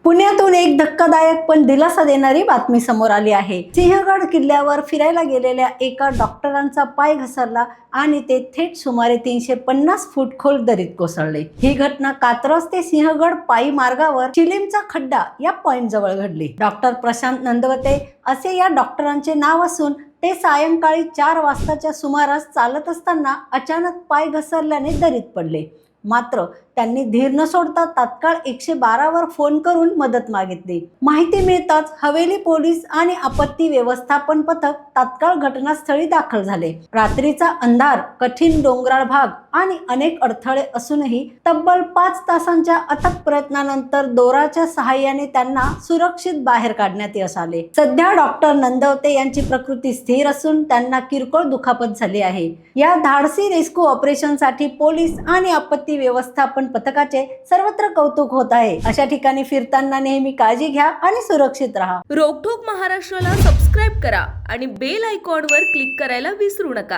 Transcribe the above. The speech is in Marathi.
पुण्यातून एक धक्कादायक पण दिलासा देणारी बातमी समोर आली आहे। सिंहगड किल्ल्यावर फिरायला गेलेल्या एका डॉक्टरांचा पाय घसरला आणि ते थेट सुमारे 350 फूट खोल दरीत कोसळले। ही घटना कात्रज ते सिंहगड पायी मार्गावर चिलीमचा खड्डा या पॉइंट जवळ घडली। डॉक्टर प्रशांत नंदवते असे या डॉक्टरांचे नाव असून ते सायंकाळी 4 वाजताच्या सुमारास चालत असताना अचानक पाय घसरल्याने दरीत पडले। मात्र त्यांनी धीर न सोडता तात्काळ 112 वर फोन करून मदत मागितली। माहिती मिळताच हवेली पोलीस आणि आपत्ती व्यवस्थापन पथक तात्काळ घटनास्थळी दाखल झाले। रात्रीचा अंधार, कठीण डोंगराळ भाग आणि अनेक अडथळे असूनही तब्बल 5 तासांच्या अथक प्रयत्नानंतर दोराच्या सहाय्याने त्यांना सुरक्षित बाहेर काढण्यात यश आले। सध्या डॉक्टर नंदवते यांची प्रकृती स्थिर असून त्यांना किरकोळ दुखापत झाली आहे। या धाडसी रेस्क्यू ऑपरेशनसाठी पोलीस आणि आपत्ती व्यवस्थापन पथकाचे सर्वत्र कौतुक होत आहे। अशा ठिकाणी फिरताना नेहमी काळजी घ्या आणि सुरक्षित राहा। रोकठोक महाराष्ट्राला सबस्क्राइब करा आणि बेल आयकॉनवर क्लिक करायला विसरू नका।